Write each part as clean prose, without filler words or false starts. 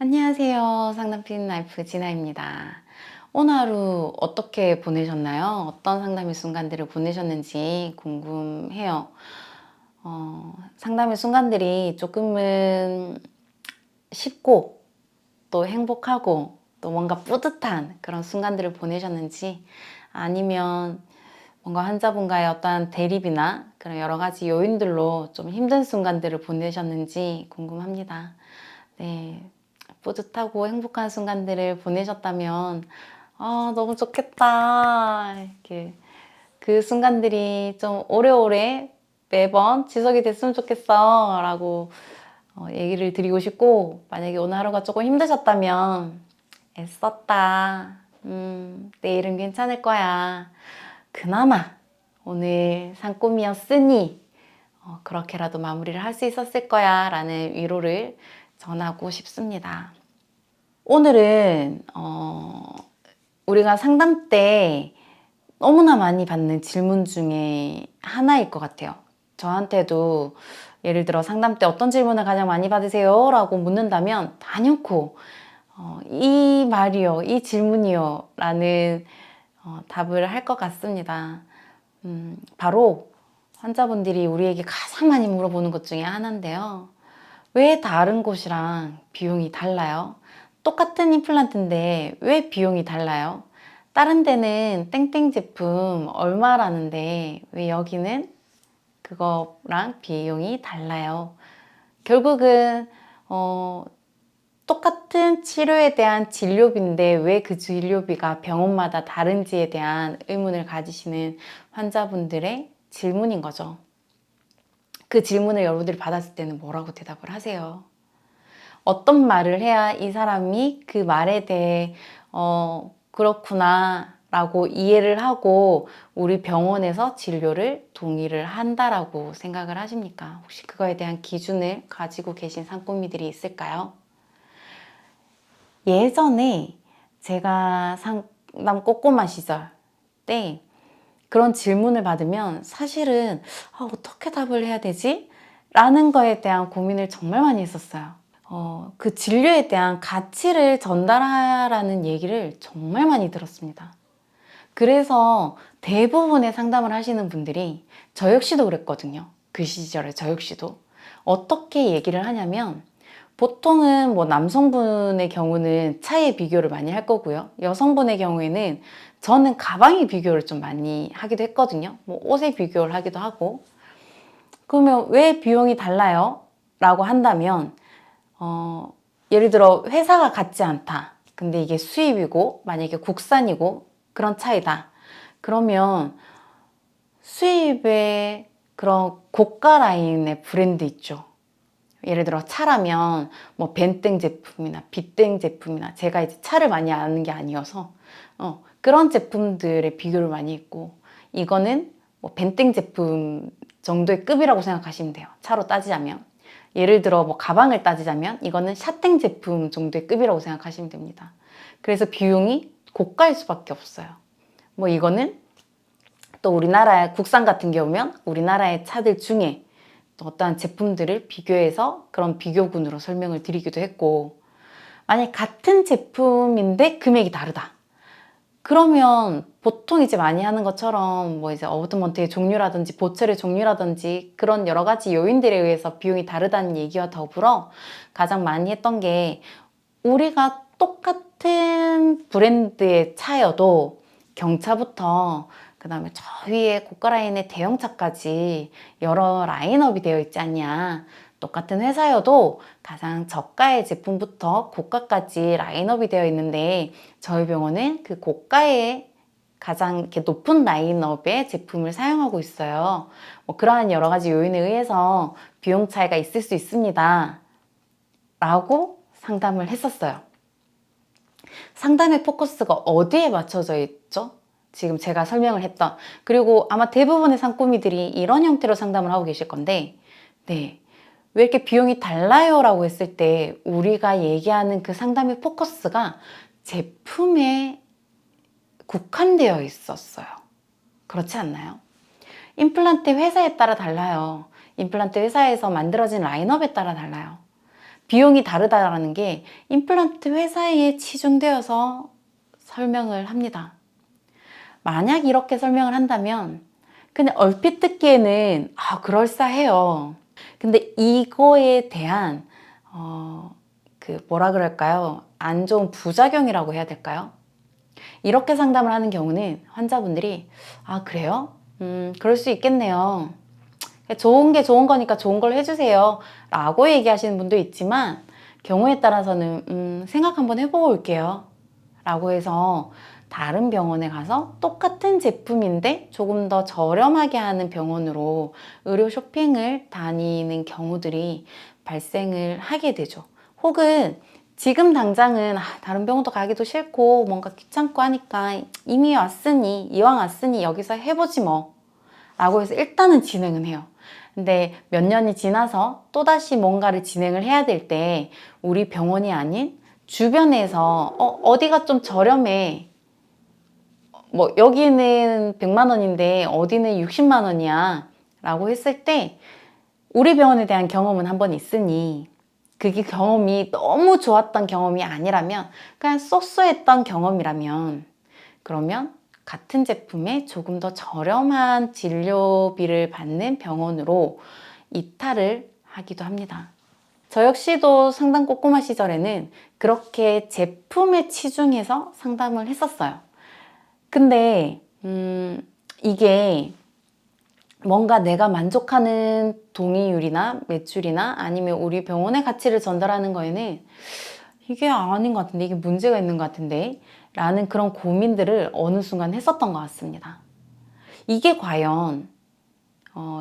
안녕하세요. 상담 라이프 진아입니다. 오늘 하루 어떻게 보내셨나요? 어떤 상담의 순간들을 보내셨는지 궁금해요. 상담의 순간들이 조금은 쉽고 또 행복하고 또 뭔가 뿌듯한 그런 순간들을 보내셨는지, 아니면 뭔가 환자분과의 어떠한 대립이나 그런 여러 가지 요인들로 좀 힘든 순간들을 보내셨는지 궁금합니다. 네, 뿌듯하고 행복한 순간들을 보내셨다면 너무 좋겠다. 이렇게 그 순간들이 좀 오래오래 매번 지속이 됐으면 좋겠어 라고 얘기를 드리고 싶고, 만약에 오늘 하루가 조금 힘드셨다면 애썼다. 내일은 괜찮을 거야. 그나마 오늘 산꿈이었으니 그렇게라도 마무리를 할 수 있었을 거야 라는 위로를 전하고 싶습니다. 오늘은 우리가 상담 때 너무나 많이 받는 질문 중에 하나일 것 같아요. 저한테도 예를 들어 상담 때 어떤 질문을 가장 많이 받으세요? 라고 묻는다면 단연코 이 말이요, 이 질문이요 라는 답을 할 것 같습니다. 바로 환자분들이 우리에게 가장 많이 물어보는 것 중에 하나인데요. 왜 다른 곳이랑 비용이 달라요? 똑같은 임플란트인데 왜 비용이 달라요? 다른 데는 땡땡 제품 얼마라는데 왜 여기는 그거랑 비용이 달라요? 결국은 똑같은 치료에 대한 진료비인데 왜 그 진료비가 병원마다 다른지에 대한 의문을 가지시는 환자분들의 질문인 거죠. 그 질문을 여러분들이 받았을 때는 뭐라고 대답을 하세요? 어떤 말을 해야 이 사람이 그 말에 대해 그렇구나 라고 이해를 하고 우리 병원에서 진료를 동의를 한다라고 생각을 하십니까? 혹시 그거에 대한 기준을 가지고 계신 상담이들이 있을까요? 예전에 제가 상담 꼬꼬마 시절 때 그런 질문을 받으면 사실은 어떻게 답을 해야 되지? 라는 거에 대한 고민을 정말 많이 했었어요. 그 진료에 대한 가치를 전달하라는 얘기를 정말 많이 들었습니다. 그래서 대부분의 상담을 하시는 분들이, 저 역시도 그랬거든요. 그 시절에 저 역시도. 어떻게 얘기를 하냐면, 보통은 뭐 남성분의 경우는 차의 비교를 많이 할 거고요. 여성분의 경우에는 저는 가방의 비교를 좀 많이 하기도 했거든요. 뭐 옷의 비교를 하기도 하고. 그러면 왜 비용이 달라요? 라고 한다면, 예를 들어 회사가 같지 않다. 근데 이게 수입이고 만약에 국산이고 그런 차이다. 그러면 수입의 그런 고가 라인의 브랜드 있죠. 예를 들어 차라면 뭐 벤땡 제품이나 비땡 제품이나, 제가 이제 차를 많이 아는 게 아니어서 그런 제품들의 비교를 많이 했고, 이거는 뭐 벤땡 제품 정도의 급이라고 생각하시면 돼요. 차로 따지자면. 예를 들어 뭐 가방을 따지자면 이거는 샤땡 제품 정도의 급이라고 생각하시면 됩니다. 그래서 비용이 고가일 수밖에 없어요. 뭐 이거는 또 우리나라 국산 같은 경우면 우리나라의 차들 중에 또 어떠한 제품들을 비교해서 그런 비교군으로 설명을 드리기도 했고, 만약 같은 제품인데 금액이 다르다. 그러면 보통 이제 많이 하는 것처럼 뭐 이제 어드먼트의 종류라든지 보철의 종류라든지 그런 여러 가지 요인들에 의해서 비용이 다르다는 얘기와 더불어 가장 많이 했던 게, 우리가 똑같은 브랜드의 차여도 경차부터 그 다음에 저 위에 고가 라인의 대형차까지 여러 라인업이 되어 있지 않냐. 똑같은 회사여도 가장 저가의 제품부터 고가까지 라인업이 되어 있는데, 저희 병원은 그 고가의 가장 이렇게 높은 라인업의 제품을 사용하고 있어요. 뭐 그러한 여러 가지 요인에 의해서 비용 차이가 있을 수 있습니다. 라고 상담을 했었어요. 상담의 포커스가 어디에 맞춰져 있죠? 지금 제가 설명을 했던, 그리고 아마 대부분의 상담이들이 이런 형태로 상담을 하고 계실 건데, 네, 왜 이렇게 비용이 달라요? 라고 했을 때 우리가 얘기하는 그 상담의 포커스가 제품에 국한되어 있었어요. 그렇지 않나요? 임플란트 회사에 따라 달라요. 임플란트 회사에서 만들어진 라인업에 따라 달라요. 비용이 다르다라는 게 임플란트 회사에 치중되어서 설명을 합니다. 만약 이렇게 설명을 한다면 그냥 얼핏 듣기에는 그럴싸해요. 근데 이거에 대한 뭐라 그럴까요? 안 좋은 부작용이라고 해야 될까요? 이렇게 상담을 하는 경우는 환자분들이 그래요? 그럴 수 있겠네요. 좋은 게 좋은 거니까 좋은 걸 해주세요 라고 얘기하시는 분도 있지만 경우에 따라서는 생각 한번 해보고 올게요 라고 해서 다른 병원에 가서 똑같은 제품인데 조금 더 저렴하게 하는 병원으로 의료 쇼핑을 다니는 경우들이 발생을 하게 되죠. 혹은 지금 당장은 다른 병원도 가기도 싫고 뭔가 귀찮고 하니까 이미 왔으니 이왕 왔으니 여기서 해보지 뭐 라고 해서 일단은 진행은 해요. 근데 몇 년이 지나서 또다시 뭔가를 진행을 해야 될 때 우리 병원이 아닌 주변에서 어디가 좀 저렴해, 뭐 여기는 100만 원인데 어디는 60만 원이야 라고 했을 때 우리 병원에 대한 경험은 한번 있으니 그게 경험이 너무 좋았던 경험이 아니라면 그냥 쏘쏘했던 경험이라면 그러면 같은 제품에 조금 더 저렴한 진료비를 받는 병원으로 이탈을 하기도 합니다. 저 역시도 상담 꼼꼼한 시절에는 그렇게 제품에 치중해서 상담을 했었어요. 근데 이게 뭔가 내가 만족하는 동의율이나 매출이나 아니면 우리 병원의 가치를 전달하는 거에는 이게 아닌 것 같은데, 이게 문제가 있는 것 같은데 라는 그런 고민들을 어느 순간 했었던 것 같습니다. 이게 과연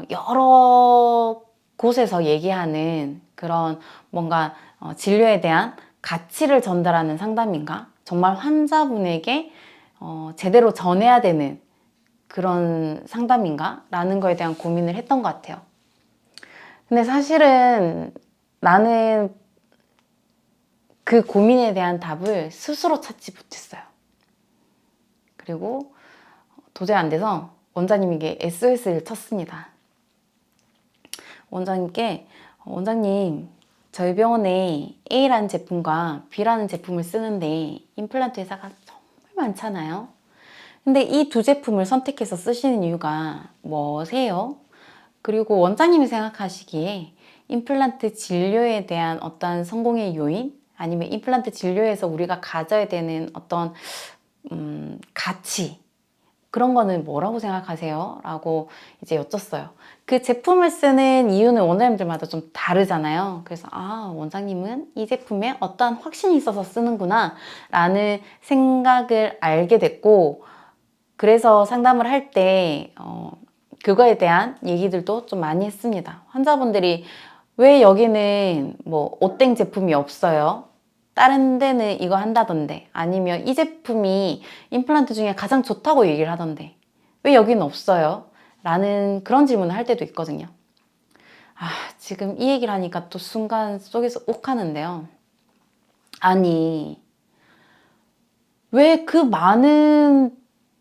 여러 곳에서 얘기하는 그런 뭔가 진료에 대한 가치를 전달하는 상담인가? 정말 환자분에게 제대로 전해야 되는 그런 상담인가? 라는 거에 대한 고민을 했던 것 같아요. 근데 사실은 나는 그 고민에 대한 답을 스스로 찾지 못했어요. 그리고 도저히 안 돼서 원장님에게 SOS를 쳤습니다. 원장님께 원장님, 저희 병원에 A라는 제품과 B라는 제품을 쓰는데 임플란트 회사가 정말 많잖아요. 근데 이 두 제품을 선택해서 쓰시는 이유가 뭐세요? 그리고 원장님이 생각하시기에 임플란트 진료에 대한 어떤 성공의 요인, 아니면 임플란트 진료에서 우리가 가져야 되는 어떤 가치, 그런 거는 뭐라고 생각하세요? 라고 이제 여쭸어요. 그 제품을 쓰는 이유는 원장님들마다 좀 다르잖아요. 그래서 원장님은 이 제품에 어떠한 확신이 있어서 쓰는구나 라는 생각을 알게 됐고, 그래서 상담을 할 때 그거에 대한 얘기들도 좀 많이 했습니다. 환자분들이 왜 여기는 뭐 오땡 제품이 없어요? 다른 데는 이거 한다던데, 아니면 이 제품이 임플란트 중에 가장 좋다고 얘기를 하던데 왜 여기는 없어요? 라는 그런 질문을 할 때도 있거든요. 지금 이 얘기를 하니까 또 순간 속에서 욱하는데요. 아니, 왜 그 많은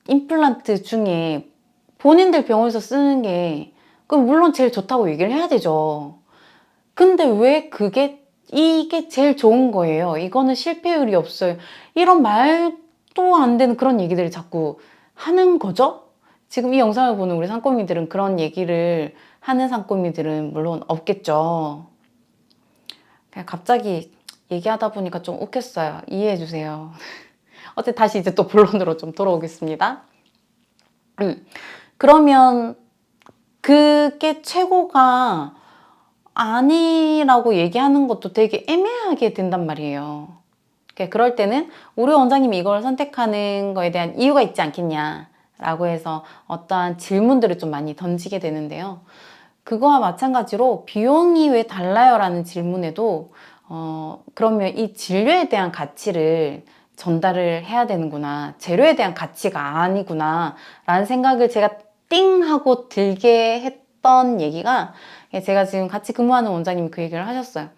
임플란트 중에 본인들 병원에서 쓰는 게 그럼 물론 제일 좋다고 얘기를 해야 되죠. 근데 왜 이게 제일 좋은 거예요? 이거는 실패율이 없어요. 이런 말도 안 되는 그런 얘기들을 자꾸 하는 거죠? 지금 이 영상을 보는 우리 상꼬미들은 그런 얘기를 하는 상꼬미들은 물론 없겠죠. 그냥 갑자기 얘기하다 보니까 좀 웃겼어요. 이해해 주세요. 어쨌든 다시 이제 또 본론으로 좀 돌아오겠습니다. 그러면 그게 최고가 아니라고 얘기하는 것도 되게 애매하게 된단 말이에요. 그럴 때는 우리 원장님이 이걸 선택하는 거에 대한 이유가 있지 않겠냐 라고 해서 어떠한 질문들을 좀 많이 던지게 되는데요. 그거와 마찬가지로 비용이 왜 달라요? 라는 질문에도 그러면 이 진료에 대한 가치를 전달을 해야 되는구나, 재료에 대한 가치가 아니구나 라는 생각을 제가 띵 하고 들게 했던 얘기가, 제가 지금 같이 근무하는 원장님이 그 얘기를 하셨어요.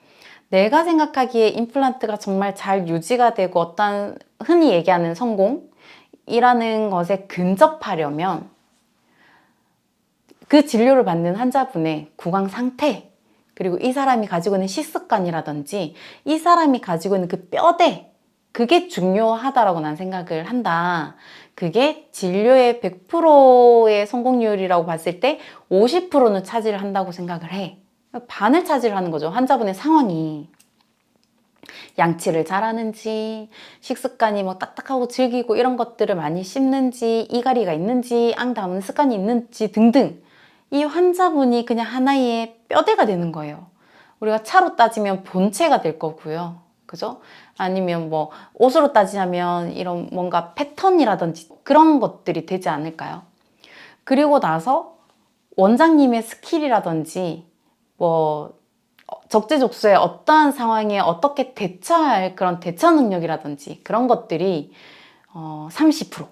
내가 생각하기에 임플란트가 정말 잘 유지가 되고 어떤 흔히 얘기하는 성공이라는 것에 근접하려면 그 진료를 받는 환자분의 구강 상태, 그리고 이 사람이 가지고 있는 식습관이라든지 이 사람이 가지고 있는 그 뼈대, 그게 중요하다라고 난 생각을 한다. 그게 진료의 100%의 성공률이라고 봤을 때 50%는 차지를 한다고 생각을 해. 반을 차지를 하는 거죠. 환자분의 상황이. 양치를 잘하는지, 식습관이 뭐 딱딱하고 질기고 이런 것들을 많이 씹는지, 이갈이가 있는지, 앙 다무는 습관이 있는지 등등. 이 환자분이 그냥 하나의 뼈대가 되는 거예요. 우리가 차로 따지면 본체가 될 거고요. 그죠? 아니면 뭐 옷으로 따지자면 이런 뭔가 패턴이라든지 그런 것들이 되지 않을까요? 그리고 나서 원장님의 스킬이라든지 뭐 적재적소에 어떠한 상황에 어떻게 대처할 그런 대처 능력이라든지 그런 것들이 30%.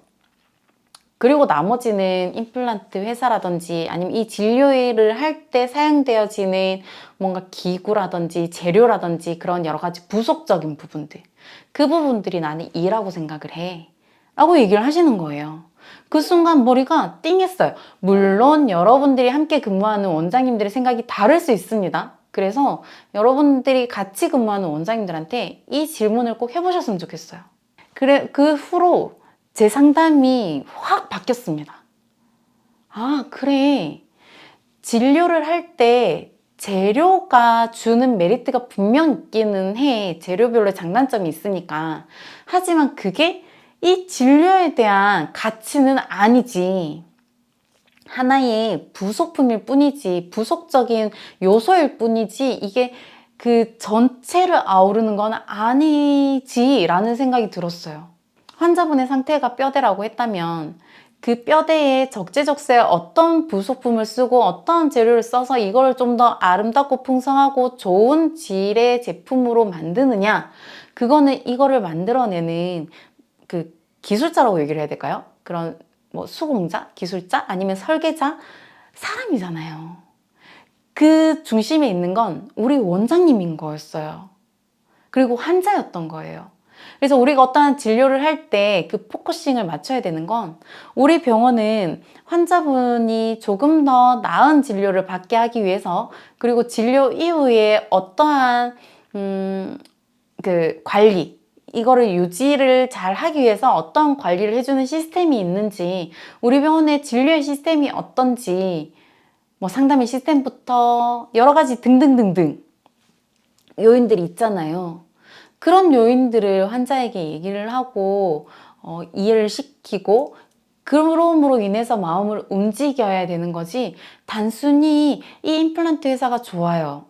그리고 나머지는 임플란트 회사라든지 아니면 이 진료를 할 때 사용되어지는 뭔가 기구라든지 재료라든지 그런 여러 가지 부속적인 부분들. 그 부분들이 나는 이라고 생각을 해. 라고 얘기를 하시는 거예요. 그 순간 머리가 띵했어요. 물론 여러분들이 함께 근무하는 원장님들의 생각이 다를 수 있습니다. 그래서 여러분들이 같이 근무하는 원장님들한테 이 질문을 꼭 해보셨으면 좋겠어요. 그래, 그 후로 제 상담이 확 바뀌었습니다. 아, 그래. 진료를 할 때 재료가 주는 메리트가 분명 있기는 해. 재료별로 장단점이 있으니까. 하지만 그게 이 진료에 대한 가치는 아니지. 하나의 부속품일 뿐이지, 부속적인 요소일 뿐이지, 이게 그 전체를 아우르는 건 아니지라는 생각이 들었어요. 환자분의 상태가 뼈대라고 했다면 그 뼈대에 적재적소에 어떤 부속품을 쓰고 어떤 재료를 써서 이걸 좀 더 아름답고 풍성하고 좋은 질의 제품으로 만드느냐, 그거는 이거를 만들어내는 그 기술자라고 얘기를 해야 될까요? 그런 뭐 수공자, 기술자, 아니면 설계자, 사람이잖아요. 그 중심에 있는 건 우리 원장님인 거였어요. 그리고 환자였던 거예요. 그래서 우리가 어떠한 진료를 할 때 그 포커싱을 맞춰야 되는 건, 우리 병원은 환자분이 조금 더 나은 진료를 받게 하기 위해서, 그리고 진료 이후에 어떠한 그 관리, 이거를 유지를 잘 하기 위해서 어떤 관리를 해주는 시스템이 있는지, 우리 병원의 진료의 시스템이 어떤지, 뭐 상담의 시스템부터 여러 가지 등등등등 요인들이 있잖아요. 그런 요인들을 환자에게 얘기를 하고 이해를 시키고, 그럼으로 인해서 마음을 움직여야 되는 거지, 단순히 이 임플란트 회사가 좋아요,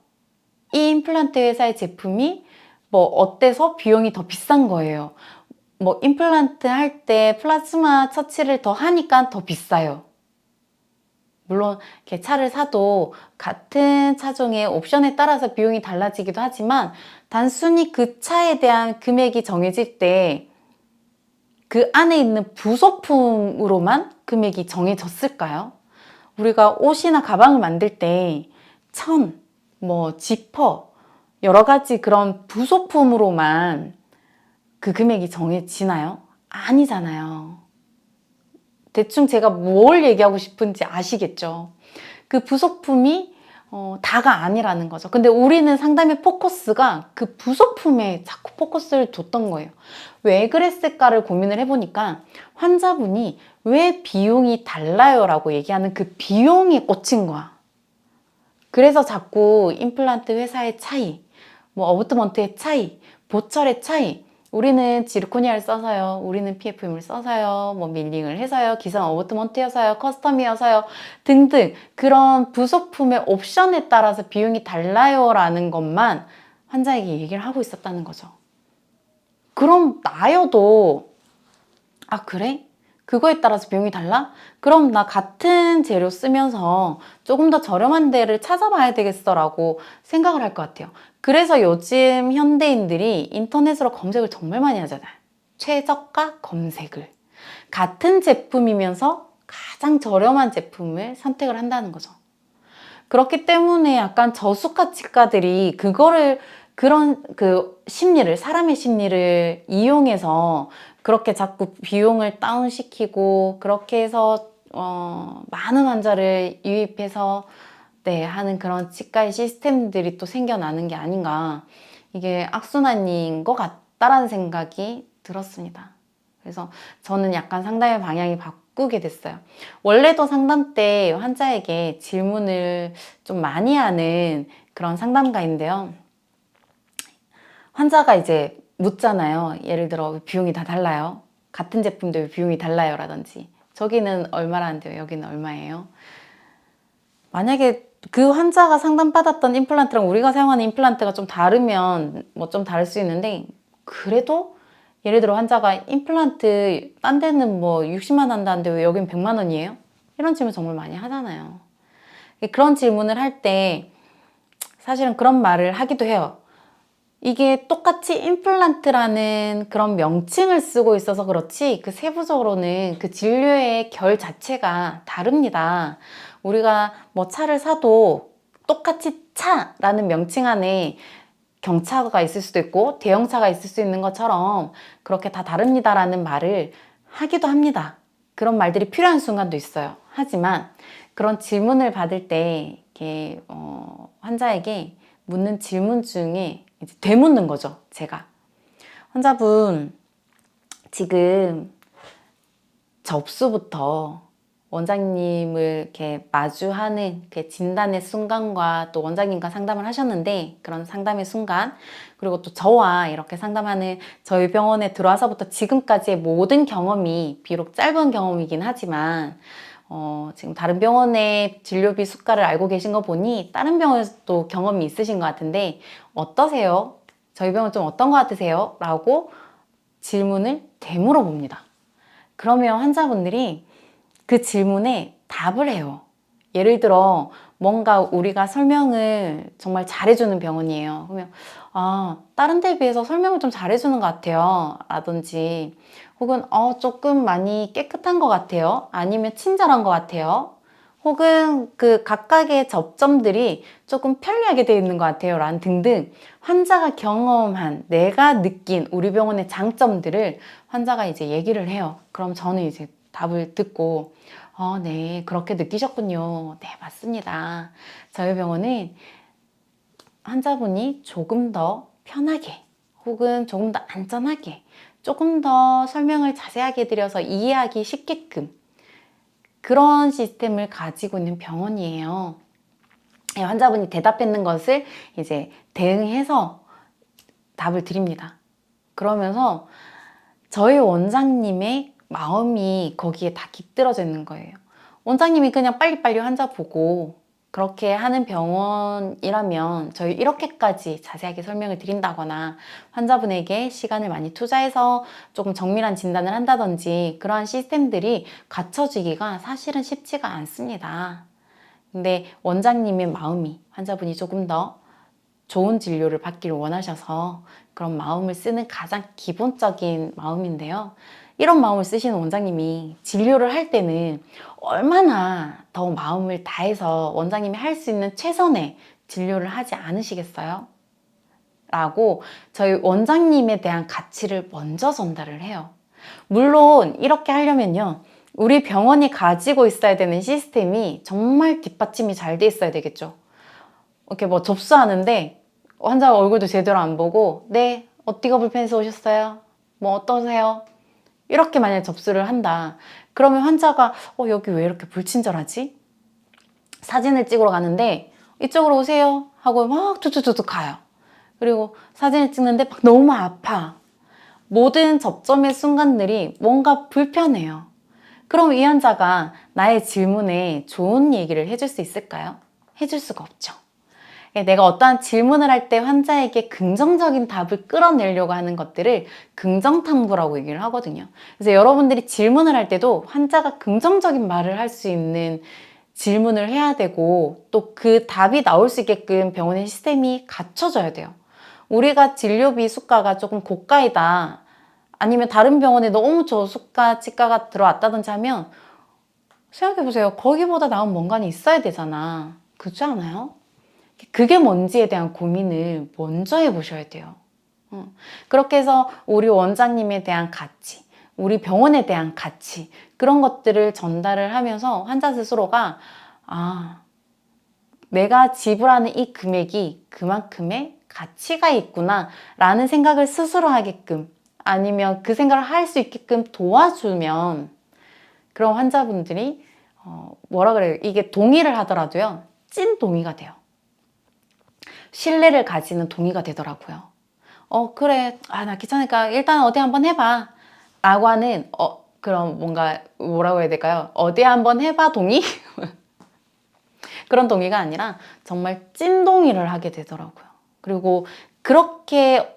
이 임플란트 회사의 제품이 뭐 어때서 비용이 더 비싼 거예요, 뭐 임플란트 할 때 플라즈마 처치를 더 하니까 더 비싸요. 물론 이렇게 차를 사도 같은 차종의 옵션에 따라서 비용이 달라지기도 하지만, 단순히 그 차에 대한 금액이 정해질 때 그 안에 있는 부속품으로만 금액이 정해졌을까요? 우리가 옷이나 가방을 만들 때 천, 뭐 지퍼, 여러 가지 그런 부속품으로만 그 금액이 정해지나요? 아니잖아요. 대충 제가 뭘 얘기하고 싶은지 아시겠죠? 그 부속품이 다가 아니라는 거죠. 근데 우리는 상담의 포커스가 그 부속품에 자꾸 포커스를 뒀던 거예요. 왜 그랬을까를 고민을 해보니까, 환자분이 왜 비용이 달라요 라고 얘기하는 그 비용에 꽂힌 거야. 그래서 자꾸 임플란트 회사의 차이, 뭐 어부트먼트의 차이, 보철의 차이, 우리는 지르코니아를 써서요, 우리는 PFM을 써서요, 뭐 밀링을 해서요, 기성 어부트먼트여서요, 커스텀이어서요 등등, 그런 부속품의 옵션에 따라서 비용이 달라요 라는 것만 환자에게 얘기를 하고 있었다는 거죠. 그럼 나여도, 아 그래? 그거에 따라서 비용이 달라? 그럼 나 같은 재료 쓰면서 조금 더 저렴한 데를 찾아봐야 되겠어 라고 생각을 할 것 같아요. 그래서 요즘 현대인들이 인터넷으로 검색을 정말 많이 하잖아요. 최저가 검색을. 같은 제품이면서 가장 저렴한 제품을 선택을 한다는 거죠. 그렇기 때문에 약간 저수가치가들이 그거를, 그런 그 심리를, 사람의 심리를 이용해서 그렇게 자꾸 비용을 다운시키고, 그렇게 해서 많은 환자를 유입해서 네, 하는 그런 치과의 시스템들이 또 생겨나는 게 아닌가. 이게 악순환인 것 같다라는 생각이 들었습니다. 그래서 저는 약간 상담의 방향이 바꾸게 됐어요. 원래도 상담 때 환자에게 질문을 좀 많이 하는 그런 상담가인데요. 환자가 이제 묻잖아요. 예를 들어 비용이 다 달라요. 같은 제품도 왜 비용이 달라요? 라든지 저기는 얼마라는데요. 여기는 얼마예요? 만약에 그 환자가 상담받았던 임플란트랑 우리가 사용하는 임플란트가 좀 다르면 뭐 좀 다를 수 있는데, 그래도 예를 들어 환자가 임플란트 딴 데는 뭐 60만 원 한다는데 왜 여긴 100만 원이에요? 이런 질문 정말 많이 하잖아요. 그런 질문을 할 때 사실은 그런 말을 하기도 해요. 이게 똑같이 임플란트라는 그런 명칭을 쓰고 있어서 그렇지 그 세부적으로는 그 진료의 결 자체가 다릅니다. 우리가 뭐 차를 사도 똑같이 차라는 명칭 안에 경차가 있을 수도 있고 대형차가 있을 수 있는 것처럼 그렇게 다 다릅니다라는 말을 하기도 합니다. 그런 말들이 필요한 순간도 있어요. 하지만 그런 질문을 받을 때 이렇게 환자에게 묻는 질문 중에 이제 되묻는 거죠. 제가 환자분 지금 접수부터 원장님을 이렇게 마주하는 그 진단의 순간과 또 원장님과 상담을 하셨는데 그런 상담의 순간, 그리고 또 저와 이렇게 상담하는 저희 병원에 들어와서부터 지금까지의 모든 경험이 비록 짧은 경험이긴 하지만 지금 다른 병원의 진료비 수가를 알고 계신 거 보니 다른 병원에서도 경험이 있으신 것 같은데 어떠세요? 저희 병원 좀 어떤 것 같으세요? 라고 질문을 되물어 봅니다. 그러면 환자분들이 그 질문에 답을 해요. 예를 들어 뭔가 우리가 설명을 정말 잘해주는 병원이에요. 그러면 다른 데에 비해서 설명을 좀 잘해주는 것 같아요. 라든지 혹은 조금 많이 깨끗한 것 같아요. 아니면 친절한 것 같아요. 혹은 그 각각의 접점들이 조금 편리하게 되어 있는 것 같아요. 라는 등등 환자가 경험한 내가 느낀 우리 병원의 장점들을 환자가 이제 얘기를 해요. 그럼 저는 이제 답을 듣고 네, 그렇게 느끼셨군요. 네, 맞습니다. 저희 병원은 환자분이 조금 더 편하게 혹은 조금 더 안전하게 조금 더 설명을 자세하게 해드려서 이해하기 쉽게끔 그런 시스템을 가지고 있는 병원이에요. 환자분이 대답했는 것을 이제 대응해서 답을 드립니다. 그러면서 저희 원장님의 마음이 거기에 다 깃들어져 있는 거예요. 원장님이 그냥 빨리빨리 환자 보고 그렇게 하는 병원이라면 저희 이렇게까지 자세하게 설명을 드린다거나 환자분에게 시간을 많이 투자해서 조금 정밀한 진단을 한다든지 그러한 시스템들이 갖춰지기가 사실은 쉽지가 않습니다. 근데 원장님의 마음이 환자분이 조금 더 좋은 진료를 받기를 원하셔서 그런 마음을 쓰는 가장 기본적인 마음인데요. 이런 마음을 쓰시는 원장님이 진료를 할 때는 얼마나 더 마음을 다해서 원장님이 할 수 있는 최선의 진료를 하지 않으시겠어요? 라고 저희 원장님에 대한 가치를 먼저 전달을 해요. 물론 이렇게 하려면요, 우리 병원이 가지고 있어야 되는 시스템이 정말 뒷받침이 잘 돼 있어야 되겠죠. 이렇게 뭐 접수하는데 환자 얼굴도 제대로 안 보고 네, 어디가 불편해서 오셨어요? 뭐 어떠세요? 이렇게 만약에 접수를 한다. 그러면 환자가 여기 왜 이렇게 불친절하지? 사진을 찍으러 가는데 이쪽으로 오세요 하고 막 툭툭툭툭 가요. 그리고 사진을 찍는데 막 너무 아파. 모든 접점의 순간들이 뭔가 불편해요. 그럼 이 환자가 나의 질문에 좋은 얘기를 해줄 수 있을까요? 해줄 수가 없죠. 내가 어떠한 질문을 할 때 환자에게 긍정적인 답을 끌어내려고 하는 것들을 긍정탐구라고 얘기를 하거든요. 그래서 여러분들이 질문을 할 때도 환자가 긍정적인 말을 할 수 있는 질문을 해야 되고 또 그 답이 나올 수 있게끔 병원의 시스템이 갖춰져야 돼요. 우리가 진료비 수가가 조금 고가이다, 아니면 다른 병원에 너무 저수가 치과가 들어왔다든지 하면 생각해보세요. 거기보다 나은 뭔가는 있어야 되잖아. 그렇지 않아요? 그게 뭔지에 대한 고민을 먼저 해보셔야 돼요. 그렇게 해서 우리 원장님에 대한 가치, 우리 병원에 대한 가치, 그런 것들을 전달을 하면서 환자 스스로가 내가 지불하는 이 금액이 그만큼의 가치가 있구나 라는 생각을 스스로 하게끔, 아니면 그 생각을 할 수 있게끔 도와주면 그런 환자분들이 뭐라 그래요? 이게 동의를 하더라도요, 찐 동의가 돼요. 신뢰를 가지는 동의가 되더라고요. 그래, 나 귀찮으니까 일단 어디 한번 해봐 라고 하는 그런 뭔가 뭐라고 해야 될까요? 어디 한번 해봐 동의? 그런 동의가 아니라 정말 찐 동의를 하게 되더라고요. 그리고 그렇게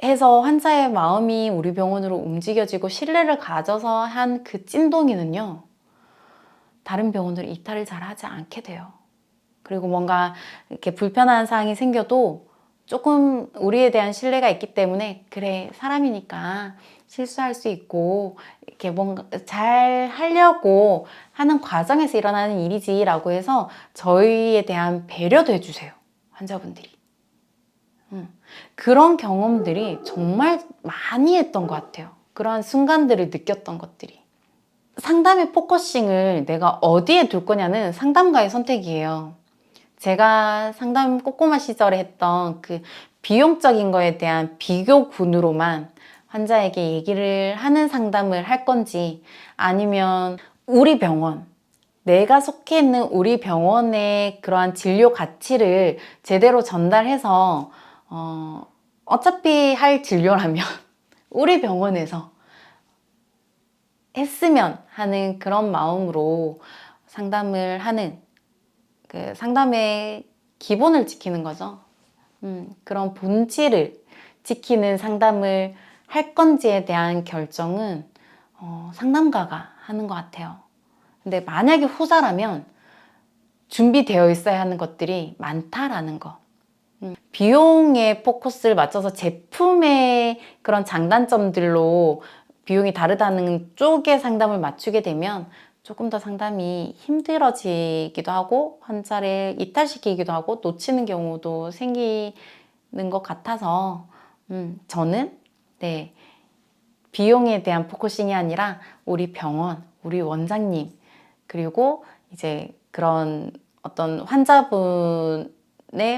해서 환자의 마음이 우리 병원으로 움직여지고 신뢰를 가져서 한 그 찐동의는요, 다른 병원들 이탈을 잘 하지 않게 돼요. 그리고 뭔가 이렇게 불편한 사항이 생겨도 조금 우리에 대한 신뢰가 있기 때문에, 그래, 사람이니까 실수할 수 있고 이렇게 뭔가 잘 하려고 하는 과정에서 일어나는 일이지라고 해서 저희에 대한 배려도 해주세요, 환자분들이. 그런 경험들이 정말 많이 했던 것 같아요. 그러한 순간들을 느꼈던 것들이. 상담의 포커싱을 내가 어디에 둘 거냐는 상담가의 선택이에요. 제가 상담 꼬꼬마 시절에 했던 그 비용적인 거에 대한 비교군으로만 환자에게 얘기를 하는 상담을 할 건지, 아니면 우리 병원, 내가 속해 있는 우리 병원의 그러한 진료 가치를 제대로 전달해서 어차피 할 진료라면 우리 병원에서 했으면 하는 그런 마음으로 상담을 하는, 그 상담의 기본을 지키는 거죠. 그런 본질을 지키는 상담을 할 건지에 대한 결정은 상담가가 하는 것 같아요. 근데 만약에 후자라면 준비되어 있어야 하는 것들이 많다라는 거. 비용에 포커스를 맞춰서 제품의 그런 장단점들로 비용이 다르다는 쪽에 상담을 맞추게 되면 조금 더 상담이 힘들어지기도 하고 환자를 이탈시키기도 하고 놓치는 경우도 생기는 것 같아서 저는 비용에 대한 포커싱이 아니라 우리 병원, 우리 원장님, 그리고 이제 그런 어떤 환자분의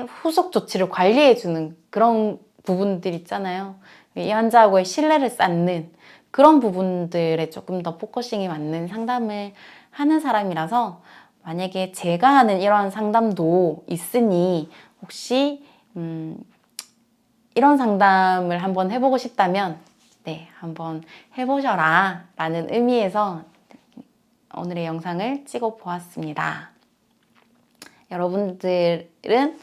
후속 조치를 관리해주는 그런 부분들 있잖아요. 이 환자하고의 신뢰를 쌓는 그런 부분들에 조금 더 포커싱이 맞는 상담을 하는 사람이라서, 만약에 제가 하는 이런 상담도 있으니 혹시 이런 상담을 한번 해보고 싶다면 한번 해보셔라 라는 의미에서 오늘의 영상을 찍어 보았습니다. 여러분들은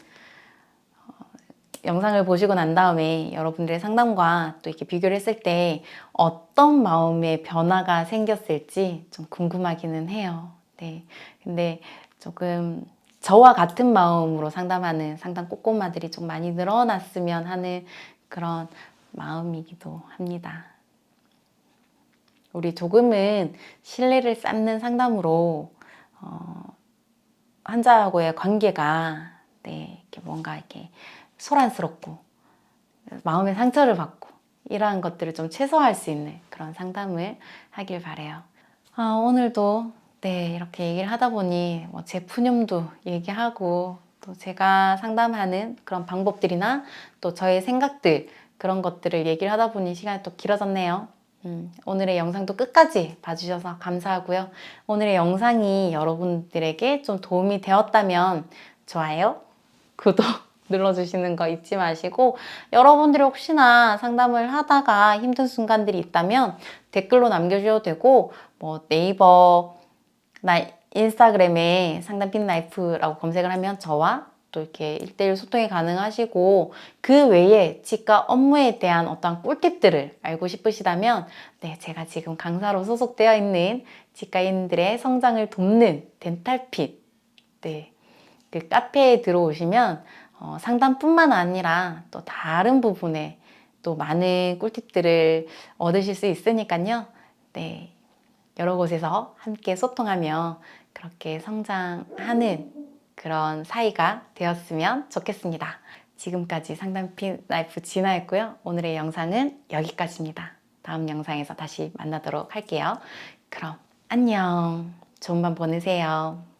영상을 보시고 난 다음에 여러분들의 상담과 또 이렇게 비교를 했을 때 어떤 마음의 변화가 생겼을지 좀 궁금하기는 해요. 근데 조금 저와 같은 마음으로 상담하는 상담 꼬꼬마들이 좀 많이 늘어났으면 하는 그런 마음이기도 합니다. 우리 조금은 신뢰를 쌓는 상담으로 환자하고의 관계가 이렇게 뭔가 이렇게 소란스럽고 마음의 상처를 받고 이러한 것들을 좀 최소화할 수 있는 그런 상담을 하길 바래요. 오늘도 이렇게 얘기를 하다 보니 제 푸념도 얘기하고 또 제가 상담하는 그런 방법들이나 또 저의 생각들, 그런 것들을 얘기를 하다 보니 시간이 또 길어졌네요. 오늘의 영상도 끝까지 봐주셔서 감사하고요. 오늘의 영상이 여러분들에게 좀 도움이 되었다면 좋아요, 구독 눌러주시는 거 잊지 마시고, 여러분들이 혹시나 상담을 하다가 힘든 순간들이 있다면 댓글로 남겨주셔도 되고, 네이버나 인스타그램에 상담핀라이프라고 검색을 하면 저와 또 이렇게 1:1 소통이 가능하시고, 그 외에 치과 업무에 대한 어떤 꿀팁들을 알고 싶으시다면 제가 지금 강사로 소속되어 있는 치과인들의 성장을 돕는 덴탈핏 그 카페에 들어오시면 상담뿐만 아니라 또 다른 부분에 또 많은 꿀팁들을 얻으실 수 있으니까요. 여러 곳에서 함께 소통하며 그렇게 성장하는 그런 사이가 되었으면 좋겠습니다. 지금까지 상담핀라이프 진아였고요. 오늘의 영상은 여기까지입니다. 다음 영상에서 다시 만나도록 할게요. 그럼 안녕. 좋은 밤 보내세요.